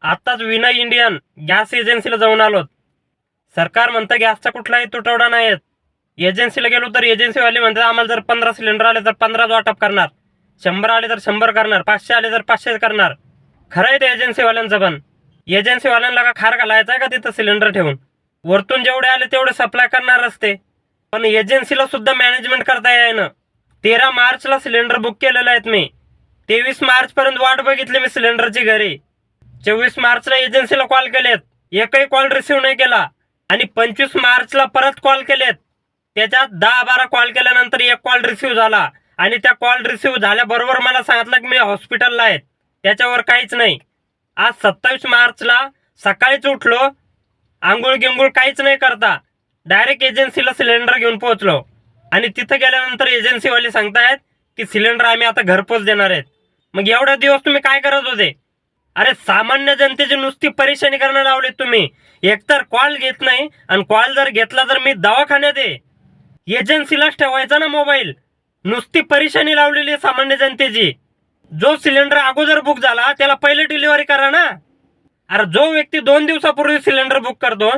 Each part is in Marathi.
आताच विनय इंडियन गॅस एजन्सीला जाऊन आलोत. सरकार म्हणतं गॅसचा कुठलाही तुटवडा नाहीत. एजन्सीला गेलो तर एजन्सीवाले म्हणतात आम्हाला जर 15 सिलेंडर आले तर 15 वाटप करणार, 100 आले तर 100 करणार, 500 आले तर 500 करणार. खरं आहे ते एजन्सीवाल्यांचं. पण एजन्सीवाल्यांना का खार घालायचा आहे का तिथं सिलेंडर ठेवून? वरतून जेवढे आले तेवढे सप्लाय करणार असते, पण एजन्सीला सुद्धा मॅनेजमेंट करता येईना. 13 मार्चला सिलेंडर बुक केलेलं आहेत मी. 23 मार्चपर्यंत वाट बघितली मी सिलेंडरची घरी. 24 मार्चला एजन्सीला कॉल केलेत, एकही कॉल रिसिव्ह नाही केला. आणि 25 मार्चला परत कॉल केलेत, त्याच्यात 10-12 कॉल केल्यानंतर एक कॉल रिसिव्ह झाला. आणि त्या कॉल रिसिव्ह झाल्याबरोबर मला सांगितलं की मी हॉस्पिटलला आहे, त्याच्यावर काहीच नाही. आज 27 मार्चला सकाळीच उठलो, आंघोळ गिंगोळ काहीच नाही करता डायरेक्ट एजन्सीला सिलेंडर घेऊन पोहोचलो. आणि तिथं गेल्यानंतर एजन्सीवाले सांगतायत की सिलेंडर आम्ही आता घरपोच देणार आहेत. मग एवढा दिवस तुम्ही काय करत होते? अरे सामान्य जनतेची नुसती परेशानी करायला लावली तुम्ही. एकतर कॉल घेत नाही, आणि कॉल जर घेतला तर मी दवाखान्यात आहे. एजन्सीलाच ठेवायचा ना मोबाईल. नुसती परेशानी लावलेली आहे सामान्य जनतेची. जो सिलेंडर अगोदर बुक झाला त्याला पहिले डिलिव्हरी करा ना. अरे जो व्यक्ती 2 दिवसापूर्वी सिलेंडर बुक करतो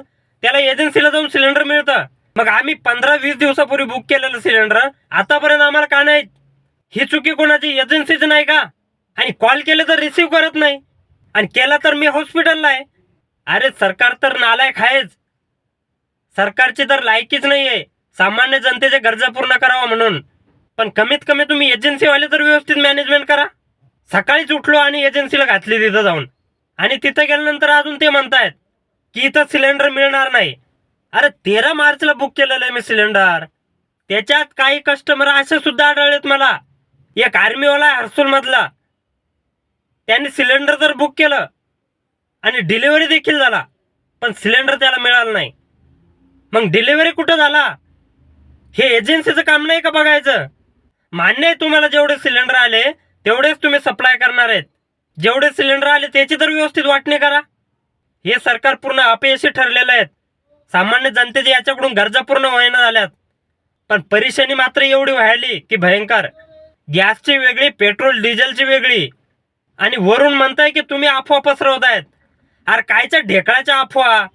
त्याला एजन्सीला जाऊन सिलेंडर मिळतं. मग आम्ही 15-20 दिवसापूर्वी बुक केलेलं सिलेंडर आतापर्यंत आम्हाला का नाही? ही चुकी कोणाची? एजन्सीच नाही का? आणि कॉल केले तर रिसिव्ह करत नाही, आणि केला तर मी हॉस्पिटलला आहे. अरे सरकार तर नालायक आहेच. सरकारची तर लायकीच नाहीये सामान्य जनतेच्या गरजा पूर्ण करावा म्हणून. पण कमीत कमी तुम्ही एजन्सीवाले तर व्यवस्थित मॅनेजमेंट करा. सकाळीच उठलो आणि एजन्सीला घातली तिथं जाऊन, आणि तिथं गेल्यानंतर अजून ते म्हणतायत की इथं सिलेंडर मिळणार नाही. अरे 13 मार्चला बुक केलेलं आहे मी सिलेंडर. त्याच्यात काही कस्टमर असे सुद्धा आढळलेत मला. एक आर्मीवाला आहे हर्सूल मधला, त्यांनी सिलेंडर तर बुक केलं आणि डिलिव्हरी देखील झाला, पण सिलेंडर त्याला मिळालं नाही. मग डिलिव्हरी कुठं झाला? हे एजन्सीचं काम नाही का बघायचं? मान्य आहे तुम्हाला जेवढे सिलेंडर आले तेवढेच तुम्ही सप्लाय करणार आहेत, जेवढे सिलेंडर आले त्याची तर व्यवस्थित वाटणी करा. हे सरकार पूर्ण अपयशी ठरलेलं आहे. सामान्य जनतेच्या याच्याकडून गरजा पूर्ण होईना झाल्यात, पण परेशानी मात्र एवढी व्हायली की भयंकर. गॅसची वेगळी, पेट्रोल डिझेलची वेगळी, आणि वरून म्हणताय की तुम्ही अफवा पसरवतायत. अरे कायच्या ढेकळाच्या अफवा?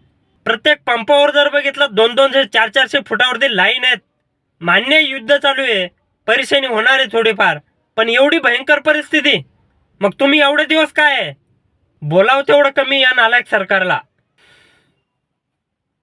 प्रत्येक पंपावर जर बघितलं 200-400 फुटावरती लाईन आहेत. मान्य युद्ध चालू आहे, परेशानी होणार आहे थोडीफार, पण एवढी भयंकर परिस्थिती? मग तुम्ही एवढे दिवस काय बोलाव तेवढं कमी या नालायक सरकारला.